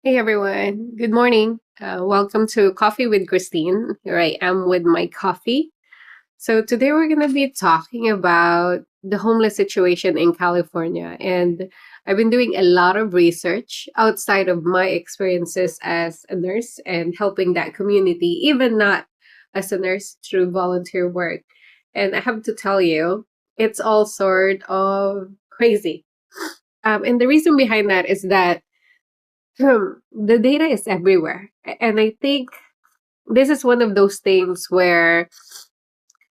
Hey everyone, good morning. Welcome to Coffee with Christine. Here I am with my coffee. So, today we're going to be talking about the homeless situation in California. And I've been doing a lot of research outside of my experiences as a nurse and helping that community, even not as a nurse, through volunteer work. And I have to tell you, it's all sort of crazy. And the reason behind that is that the data is everywhere. And I think this is one of those things where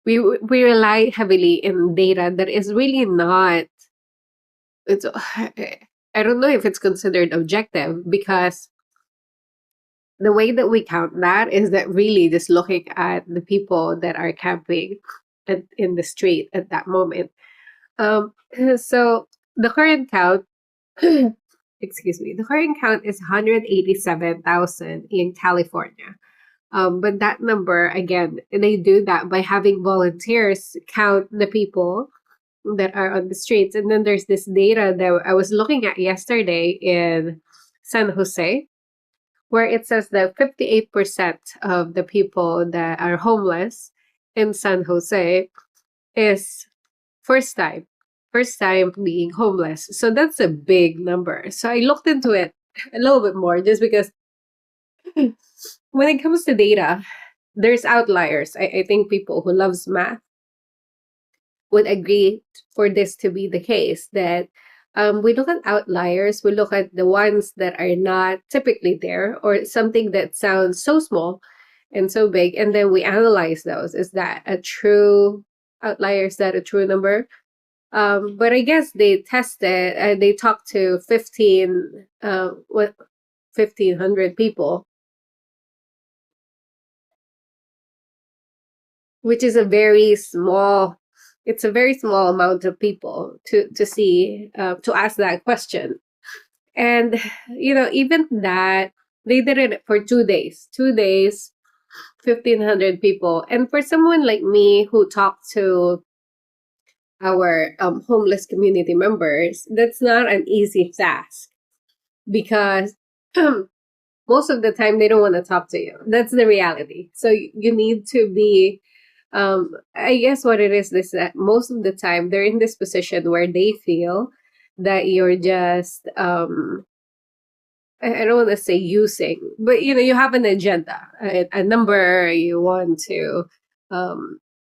we rely heavily in data that is really not it's I don't know if it's considered objective because the way that we count that is that really just looking at the people that are camping in the street at that moment. Um, so the current count excuse me, the current count is 187,000 in California. But that number, again, they do that by having volunteers count the people that are on the streets. And then there's this data that I was looking at yesterday in San Jose, where it says that 58% of the people that are homeless in San Jose is first time, first time being homeless. So that's a big number. So I looked into it a little bit more just because when it comes to data, there's outliers. I think people who loves math would agree for this to be the case that we look at outliers, we look at the ones that are not typically there or something that sounds so small and so big, and then we analyze those. Is that a true outlier? Is that a true number? But I guess they tested, they talked to 1,500 people, which is a very small it's a very small amount of people to see to ask that question. And even that, they did it for 2 days, 2 days, 1,500 people. And for someone like me who talked to our homeless community members, that's not an easy task because most of the time they don't want to talk to you. That's the reality. So you need to be I guess what it is that most of the time they're in this position where they feel that you're just I don't want to say using, but you have an agenda, a number you want to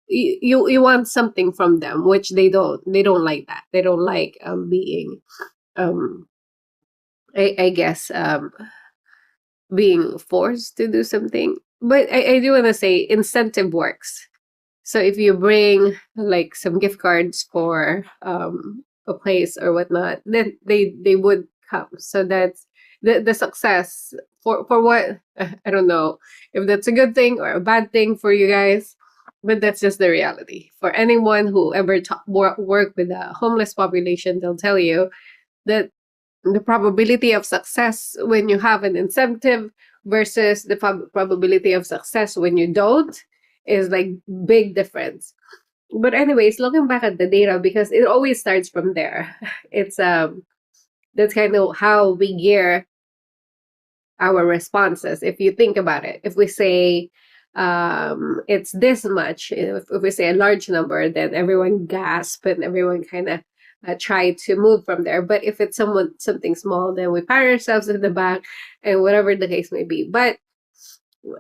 you want something from them, which they don't like. That they don't like being um I guess being forced to do something. But I do want to say incentive works. So if you bring like some gift cards for a place or whatnot, then they would come. So that's the success for what I don't know if that's a good thing or a bad thing for you guys, but that's just the reality. For anyone who ever work with a homeless population, they'll tell you that the probability of success when you have an incentive versus the probability of success when you don't is like big difference. But anyways, looking back at the data, because it always starts from there, it's that's kind of how we gear our responses. If you think about it, if we say it's this much, if we say a large number, then everyone gasp and everyone kind of try to move from there. But if it's something small, then we pat ourselves in the back and whatever the case may be. But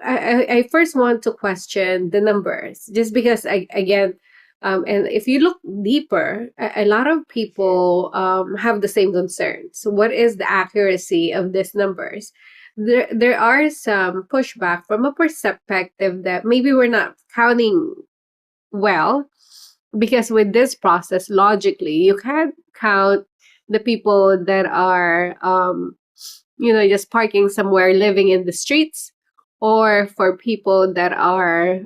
I first want to question the numbers just because again, and if you look deeper, a lot of people have the same concerns. So what is the accuracy of these numbers? There are some pushback from a perspective that maybe we're not counting well, because with this process, logically, you can't count the people that are just parking somewhere, living in the streets, or for people that are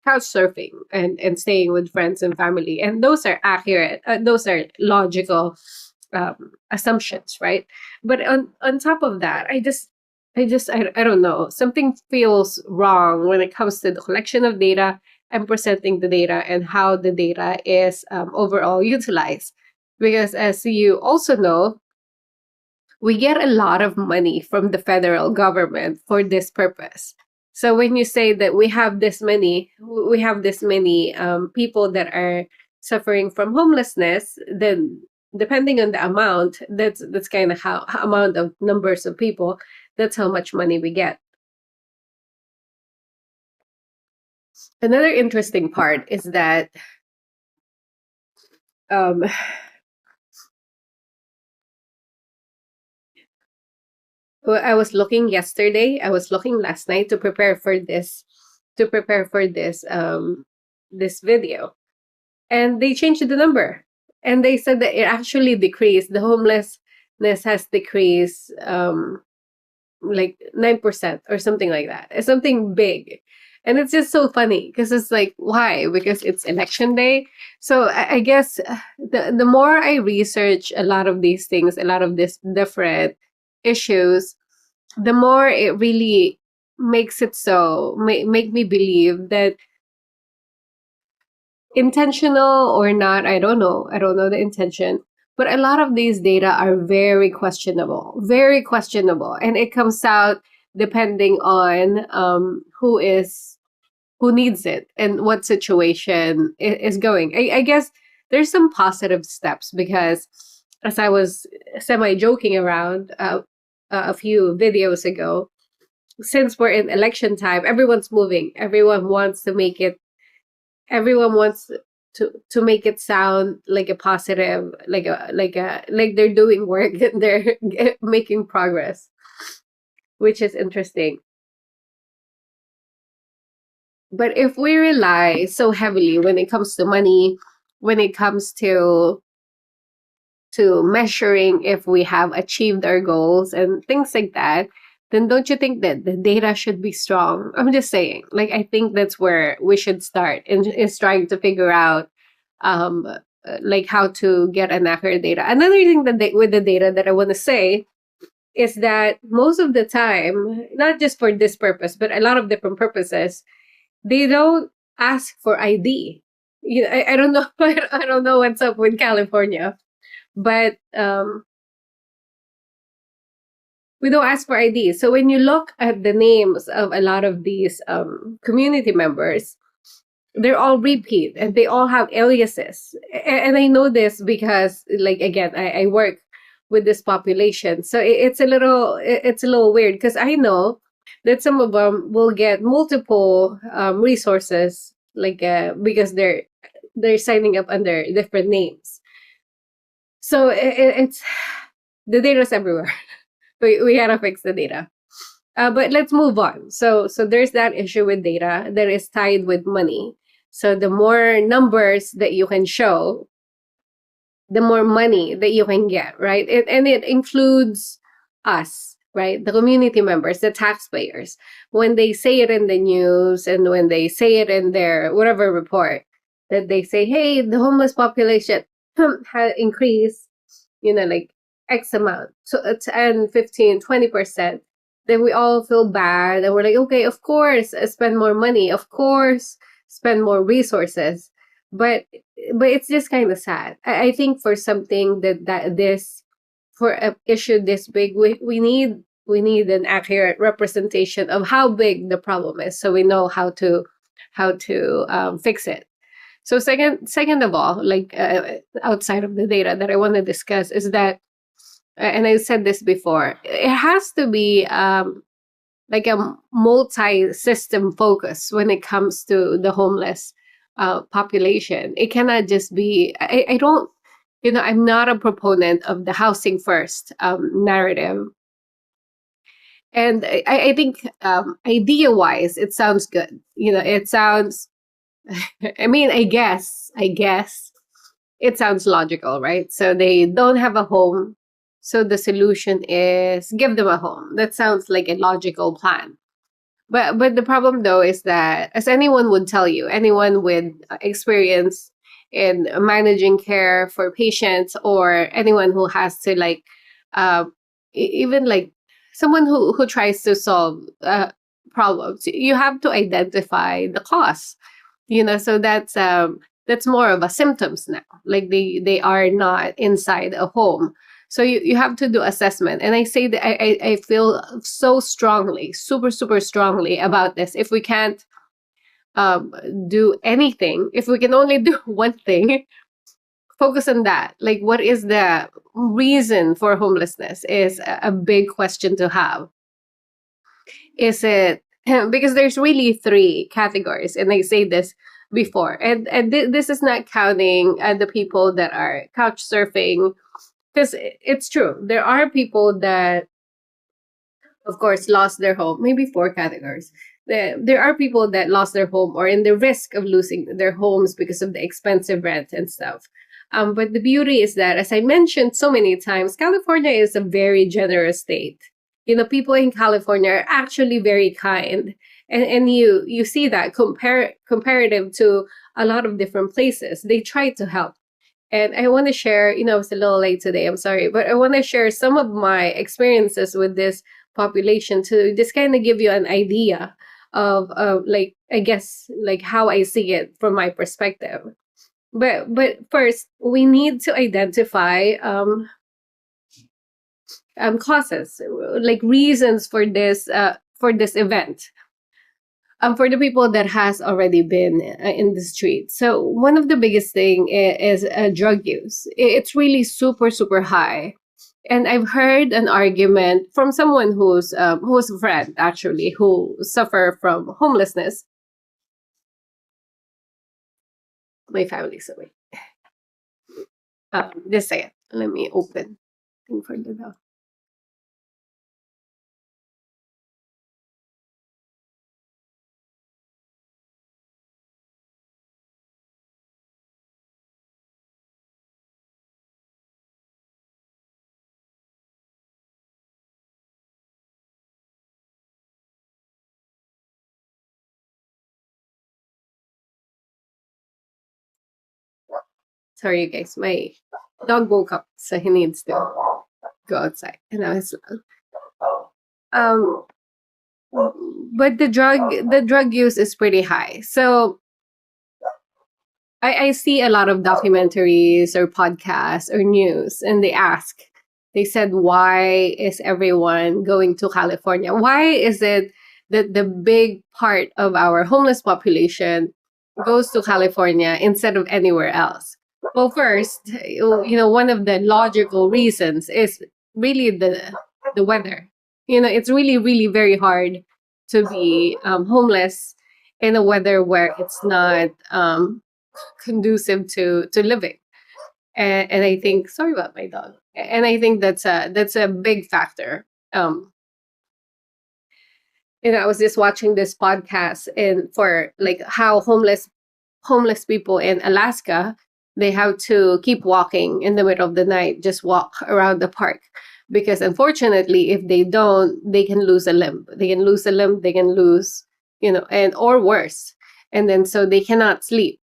couch surfing and staying with friends and family. And those are accurate, those are logical assumptions, right? But on top of that, I don't know, something feels wrong when it comes to the collection of data and presenting the data and how the data is overall utilized. Because as you also know, we get a lot of money from the federal government for this purpose. So when you say that we have this many people that are suffering from homelessness, then depending on the amount, that's kind of how amount of numbers of people, that's how much money we get. Another interesting part is that um, well, I was looking yesterday. I was looking last night to prepare for this, this video, and they changed the number, and they said that it actually decreased. The homelessness has decreased, like 9% or something like that. It's something big. And it's just so funny because it's like, why? Because it's election day. So I guess the more I research a lot of these things, a lot of these different issues, the more it really makes it make me believe that, intentional or not, I don't know the intention, but a lot of these data are very questionable, and it comes out depending on who needs it and what situation is going. I guess there's some positive steps, because as I was semi joking around a few videos ago, since we're in election time, everyone's moving. Everyone wants to make it sound like a positive, like they're doing work and they're making progress, which is interesting. But if we rely so heavily when it comes to money, when it comes to measuring if we have achieved our goals and things like that, then don't you think that the data should be strong? I'm just saying, like, I think that's where we should start, is trying to figure out, like, how to get an accurate data. Another thing with the data that I want to say is that most of the time, not just for this purpose, but a lot of different purposes, they don't ask for ID. I don't know. I don't know what's up with California, but we don't ask for ID. So when you look at the names of a lot of these community members, they're all repeat and they all have aliases. And I know this because, like, again, I work with this population, so it's a little weird, because I know that some of them will get multiple resources, like because they're signing up under different names. So it's the data's everywhere. We gotta fix the data. But let's move on. So there's that issue with data that is tied with money. So the more numbers that you can show, the more money that you can get, right? And it includes us, right? The community members, the taxpayers. When they say it in the news and when they say it in their whatever report, that they say, hey, the homeless population has increased, like X amount, so 10, 15, 20%, then we all feel bad and we're like, okay, of course, spend more money, of course, spend more resources. But it's just kind of sad. I think for something for an issue this big, we need an accurate representation of how big the problem is, so we know how to fix it. So second of all, like, outside of the data that I want to discuss is that, and I said this before, it has to be like a multi-system focus when it comes to the homeless population. It cannot just be, I don't, I'm not a proponent of the housing first narrative. And I think idea-wise, it sounds good. It sounds, I mean, I guess it sounds logical, right? So they don't have a home. So the solution is give them a home. That sounds like a logical plan. But the problem, though, is that, as anyone would tell you, anyone with experience in managing care for patients, or anyone who has to, like, even like someone who tries to solve problems, you have to identify the cause. So that's more of a symptoms now. Like they are not inside a home. So you have to do assessment. And I say that I feel so strongly, super, super strongly about this. If we can't um, do anything, if we can only do one thing, focus on that. Like, what is the reason for homelessness is a big question to have. Is it because there's really three categories, and I say this before, and this is not counting the people that are couch surfing, because it's true. There are people that, of course, lost their home. Maybe four categories. There are people that lost their home or in the risk of losing their homes because of the expensive rent and stuff. But the beauty is that, as I mentioned so many times, California is a very generous state. People in California are actually very kind, and you see that comparative to a lot of different places. They try to help. And I want to share, I was a little late today, I'm sorry, but I want to share some of my experiences with this population to just kind of give you an idea of, like, I guess, like how I see it from my perspective. But first, we need to identify causes, like reasons for this event. For the people that has already been in the street. So one of the biggest thing is drug use. It's really super, super high. And I've heard an argument from someone who's a friend, actually, who suffer from homelessness. My family's away. Just a second. Let me open thing for the door. Sorry, you guys. My dog woke up, so he needs to go outside. And I was um but the drug use is pretty high. So I see a lot of documentaries or podcasts or news, and they said, why is everyone going to California? Why is it that the big part of our homeless population goes to California instead of anywhere else? Well, first, one of the logical reasons is really the weather. It's really, really very hard to be homeless in a weather where it's not conducive to living. And I think, sorry about my dog. And I think that's a big factor. Um, I was just watching this podcast and for like how homeless people in Alaska, they have to keep walking in the middle of the night, just walk around the park. Because unfortunately, if they don't, they can lose a limb. They can lose a limb, they can lose, and or worse. And then so they cannot sleep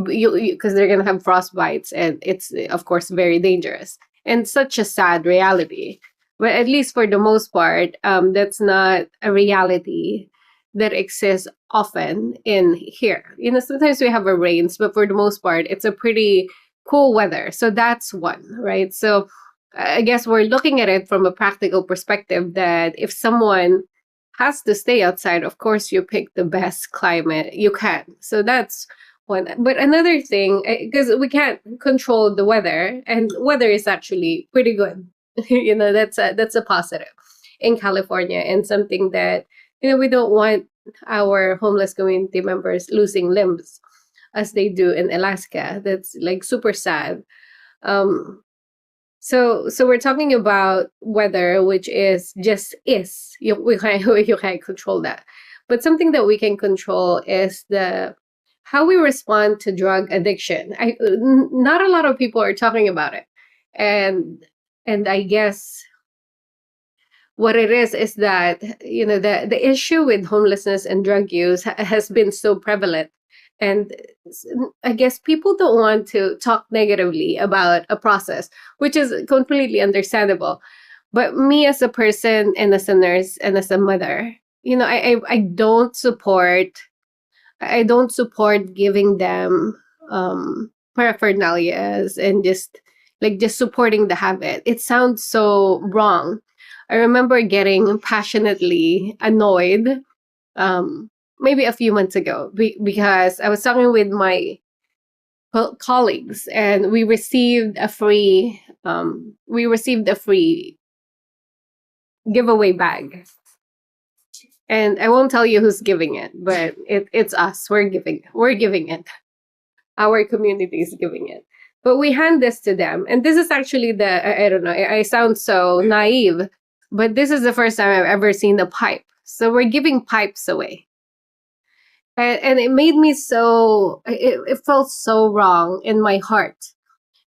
because they're going to have frostbites, and it's of course very dangerous and such a sad reality. But at least for the most part, that's not a reality that exists often in here. Sometimes we have a rains, but for the most part, it's a pretty cool weather. So that's one, right? So I guess we're looking at it from a practical perspective that if someone has to stay outside, of course, you pick the best climate you can. So that's one. But another thing, because we can't control the weather, and weather is actually pretty good. That's a positive in California, and something that we don't want our homeless community members losing limbs as they do in Alaska. That's like super sad. Um, so we're talking about weather, which is just is. You can't control that. But something that we can control is the how we respond to drug addiction. Not a lot of people are talking about it, and I guess what it is that the issue with homelessness and drug use has been so prevalent, and I guess people don't want to talk negatively about a process, which is completely understandable. But me as a person and as a nurse and as a mother, I don't support giving them paraphernalias and just like just supporting the habit. It sounds so wrong. I remember getting passionately annoyed, maybe a few months ago, because I was talking with my colleagues, and we received a free giveaway bag. And I won't tell you who's giving it, but it's us. We're giving it. Our community is giving it. But we hand this to them. And this is actually I don't know, I sound so naive, but this is the first time I've ever seen a pipe. So we're giving pipes away. And it made me it felt so wrong in my heart.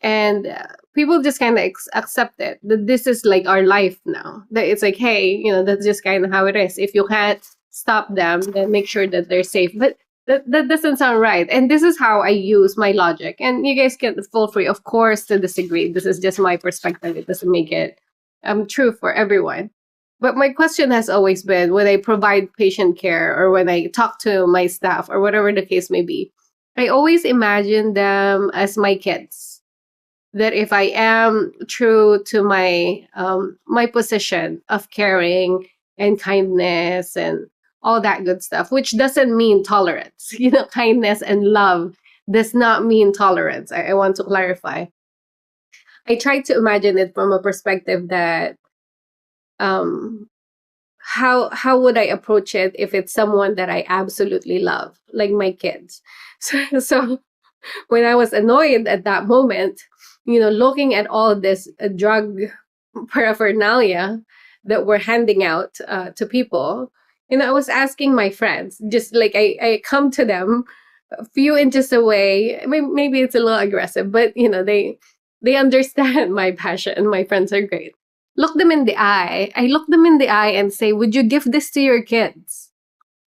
And people just kind of accept it, that this is like our life now, that it's like, hey, that's just kind of how it is. If you can't stop them, then make sure that they're safe. But that doesn't sound right. And this is how I use my logic, and you guys can feel free, of course, to disagree. This is just my perspective. It doesn't make it true for everyone. But my question has always been, when I provide patient care or when I talk to my staff or whatever the case may be, I always imagine them as my kids. That if I am true to my position of caring and kindness and all that good stuff, which doesn't mean tolerance. Kindness and love does not mean tolerance. I want to clarify. I try to imagine it from a perspective that how would I approach it if it's someone that I absolutely love, like my kids. So when I was annoyed at that moment, looking at all this drug paraphernalia that we're handing out to people, I was asking my friends, just like I come to them a few inches away. Maybe it's a little aggressive, but they understand my passion. My friends are great. Look them in the eye. I look them in the eye and say, would you give this to your kids?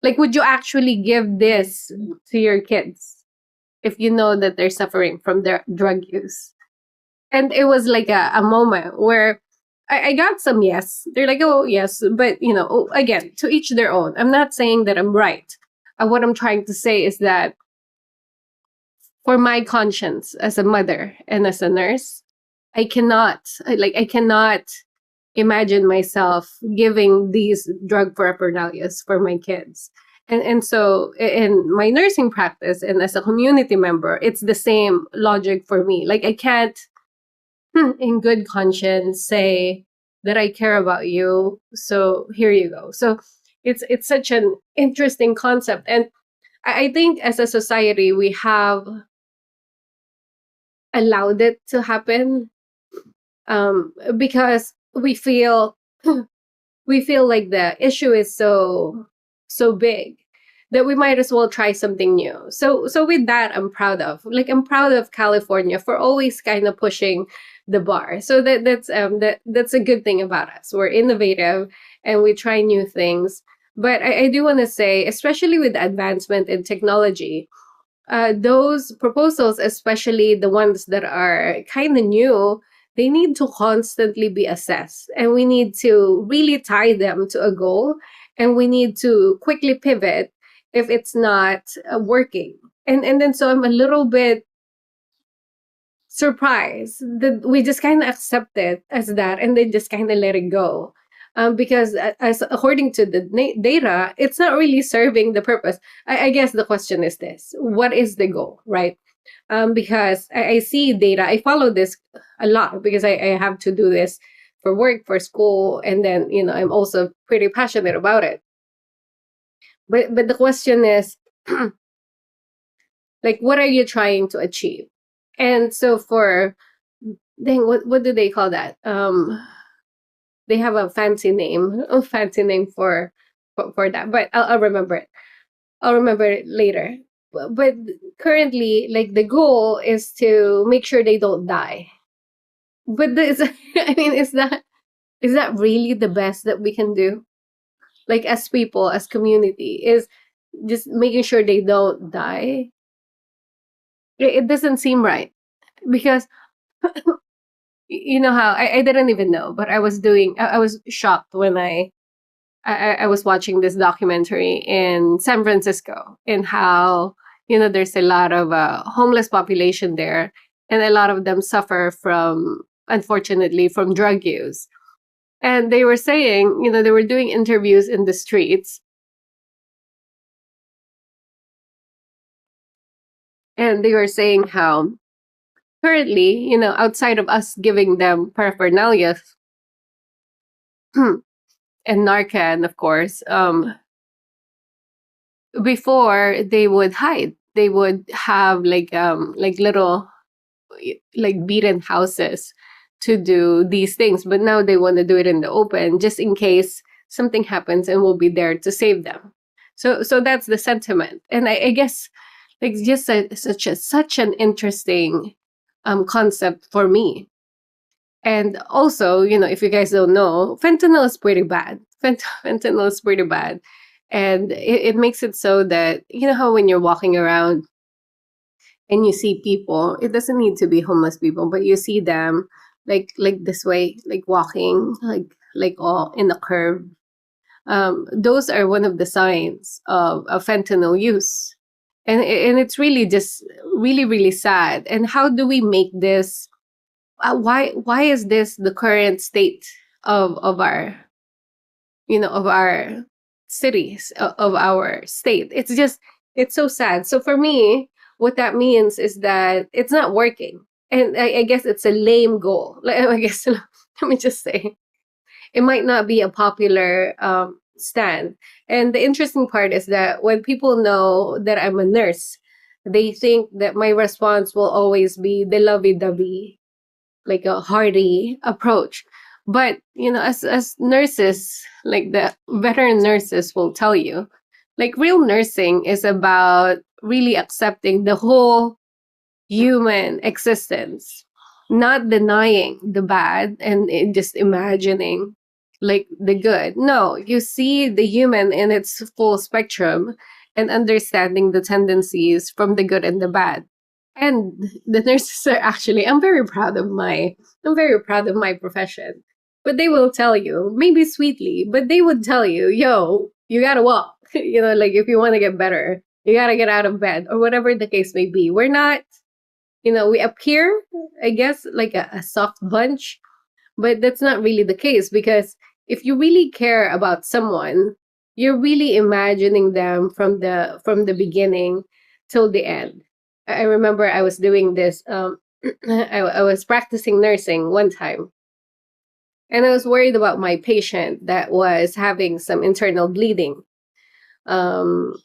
Like, would you actually give this to your kids if you know that they're suffering from their drug use? And it was like a moment where I got some yes. They're like, oh, yes. But, again, to each their own. I'm not saying that I'm right. What I'm trying to say is that for my conscience as a mother and as a nurse, I cannot imagine myself giving these drug paraphernalias for my kids. And so in my nursing practice and as a community member, it's the same logic for me. Like, I can't in good conscience say that I care about you, so here you go. So it's such an interesting concept. And I think as a society, we have allowed it to happen because we feel like the issue is so big that we might as well try something new. So with that, I'm proud of California for always kind of pushing the bar. So that's a good thing about us. We're innovative and we try new things. But I do want to say, especially with advancement in technology, those proposals, especially the ones that are kind of new, they need to constantly be assessed. And we need to really tie them to a goal. And we need to quickly pivot if it's not working. And then so I'm a little bit surprised that we just kind of accept it as that and then just kind of let it go. Because as according to the data, it's not really serving the purpose. I guess the question is this: what is the goal, right? Because I see data. I follow this a lot because I have to do this for work, for school, and then I'm also pretty passionate about it. But the question is, like, what are you trying to achieve? And so what do they call that? They have a fancy name for that, but I'll remember it. I'll remember it later. But currently, like, the goal is to make sure they don't die. But this, I mean, is that really the best that we can do? Like, as people, as community, is just making sure they don't die. It doesn't seem right because you know how I didn't even know, but I was shocked when I was watching this documentary in San Francisco, in how there's a lot of homeless population there, and a lot of them suffer from, unfortunately, from drug use. And they were saying, they were doing interviews in the streets, and they were saying how currently, outside of us giving them paraphernalia and Narcan, of course, before they would hide. They would have like little like beaten houses to do these things, but now they want to do it in the open just in case something happens, and we'll be there to save them. So that's the sentiment, and I guess like just such an interesting concept for me. And also, if you guys don't know, fentanyl is pretty bad. Fentanyl is pretty bad. And it makes it so that, how when you're walking around and you see people, it doesn't need to be homeless people, but you see them like this way, like walking, like all in a curve. Those are one of the signs of fentanyl use. And it's really just really, really sad. And how do we make this why is this the current state of our of our cities, of our state? It's so sad. So for me, what that means is that it's not working, and I guess it's a lame goal. Like, I guess let me just say, it might not be a popular stand. And the interesting part is that when people know that I'm a nurse, they think that my response will always be the lovey-dovey, like a hearty approach. But as nurses, like the veteran nurses will tell you, like real nursing is about really accepting the whole human existence, not denying the bad and just imagining like the good. No, you see the human in its full spectrum and understanding the tendencies from the good and the bad. And the nurses are actually, I'm very proud of my profession. But they will tell you, maybe sweetly, but they would tell you, yo, you gotta walk. Like if you want to get better, you gotta get out of bed, or whatever the case may be. We're not, we appear, I guess, like a soft bunch, but that's not really the case, because if you really care about someone, you're really imagining them from the beginning till the end. I remember I was doing this. I was practicing nursing one time, and I was worried about my patient that was having some internal bleeding. And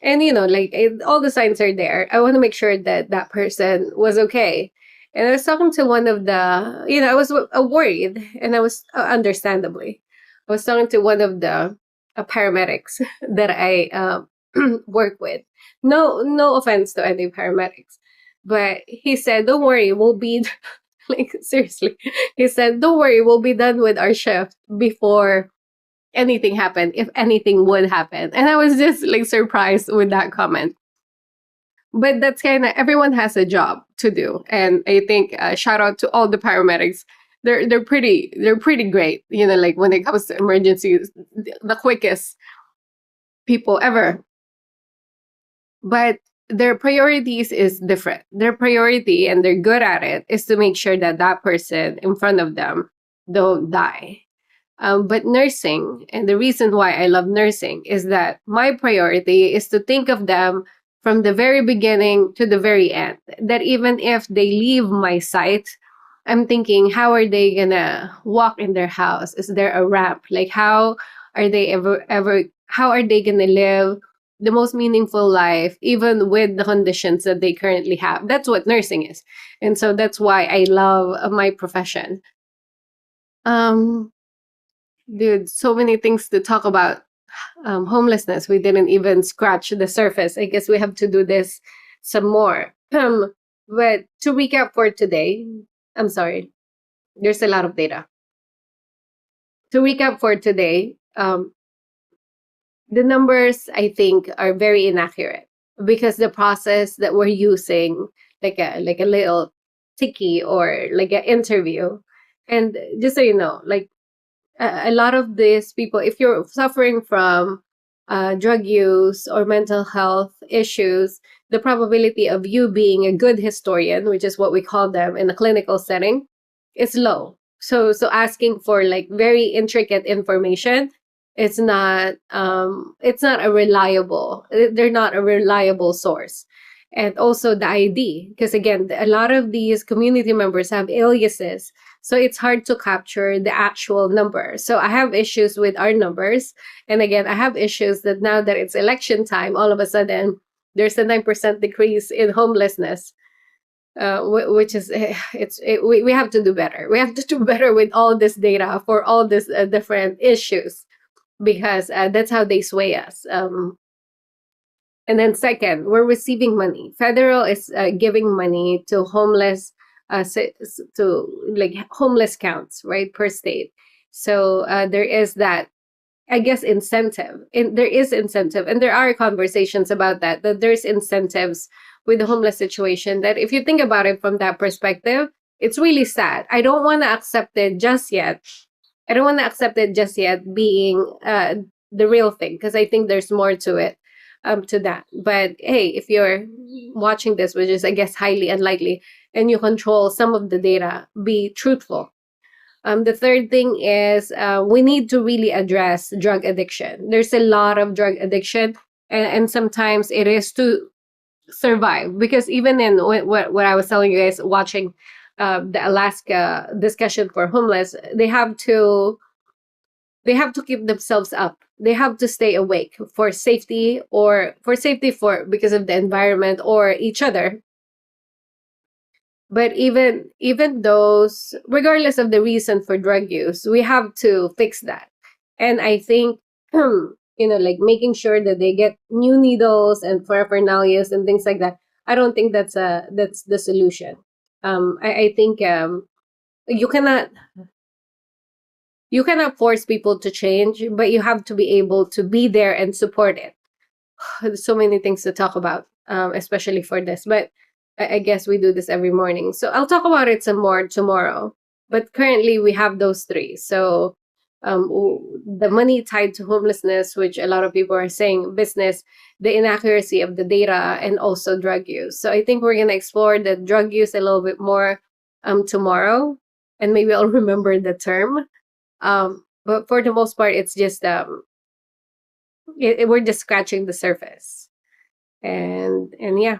all the signs are there. I want to make sure that that person was okay. And I was talking to one of the, I was worried, and I was understandably, I was talking to one of the paramedics that I work with. No offense to any paramedics, but he said, "Don't worry, we'll be like seriously." He said, "Don't worry, we'll be done with our shift before anything happened, if anything would happen." And I was just like surprised with that comment. But that's kind of, everyone has a job to do, and I think shout out to all the paramedics. They're pretty great. Like when it comes to emergencies, the quickest people ever. But their priorities is different. Their priority, and they're good at it, is to make sure that that person in front of them don't die. But nursing, and the reason why I love nursing, is that my priority is to think of them from the very beginning to the very end. That even if they leave my sight, I'm thinking, how are they gonna walk in their house? Is there a ramp? Like, how are they how are they gonna live the most meaningful life, even with the conditions that they currently have? That's what nursing is. And so that's why I love my profession. Um, Dude, so many things to talk about. Homelessness, we didn't even scratch the surface. I guess we have to do this some more. But to recap for today, I'm sorry, there's a lot of data. To recap for today, the numbers, I think, are very inaccurate, because the process that we're using, like a little ticky or like an interview, and just so you know, like a lot of these people, if you're suffering from drug use or mental health issues, the probability of you being a good historian, which is what we call them in a clinical setting, is low. So asking for like very intricate information, it's not a reliable. They're not a reliable source. And also the ID, because again, a lot of these community members have aliases, so it's hard to capture the actual number. So I have issues with our numbers, and again, I have issues that now that it's election time, all of a sudden there's a 9% decrease in homelessness, which is we have to do better. We have to do better with all this data for all these different issues, because that's how they sway us. And then second, we're receiving money. Federal is giving money to homeless, to like homeless counts, right, per state. So there is that, I guess, incentive. There is incentive, and there are conversations about that. That there's incentives with the homeless situation. That if you think about it from that perspective, it's really sad. I don't want to accept it just yet. I don't want to accept it just yet being the real thing, because I think there's more to it, to that. But hey, if you're watching this, which is I guess highly unlikely, and you control some of the data, be truthful. The third thing is we need to really address drug addiction. There's a lot of drug addiction, and sometimes it is to survive. Because even in what I was telling you guys, watching the Alaska discussion for homeless, they have to keep themselves up. They have to stay awake for safety, or for safety for because of the environment or each other. But even those, regardless of the reason for drug use, we have to fix that. And I think like making sure that they get new needles and paraphernalias and things like that. I don't think that's the solution. I think you cannot you cannot force people to change, but you have to be able to be there and support it. There's so many things to talk about, especially for this, but I guess we do this every morning. So I'll talk about it some more tomorrow. But currently, we have those three. So the money tied to homelessness, which a lot of people are saying business, the inaccuracy of the data, and also drug use. So I think we're going to explore the drug use a little bit more tomorrow, and maybe I'll remember the term. But for the most part, it's just we're just scratching the surface. And yeah,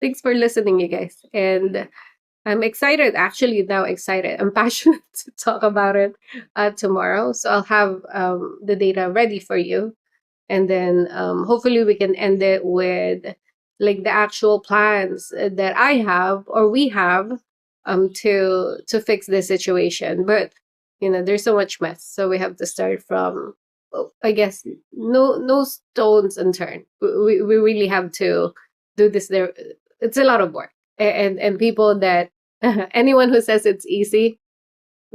thanks for listening, you guys. And I'm excited, actually now excited. I'm passionate to talk about it tomorrow. So I'll have the data ready for you. And then hopefully we can end it with like the actual plans that I have or we have to fix this situation. But there's so much mess. So we have to start from, I guess, no stones unturned. We really have to do this there. It's a lot of work. And people that anyone who says it's easy,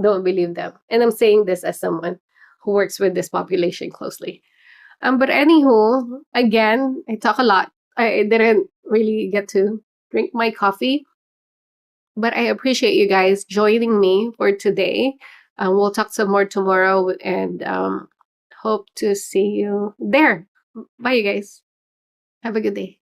don't believe them. And I'm saying this as someone who works with this population closely. But anywho, again, I talk a lot. I didn't really get to drink my coffee, but I appreciate you guys joining me for today. We'll talk some more tomorrow, and hope to see you there. Bye, you guys. Have a good day.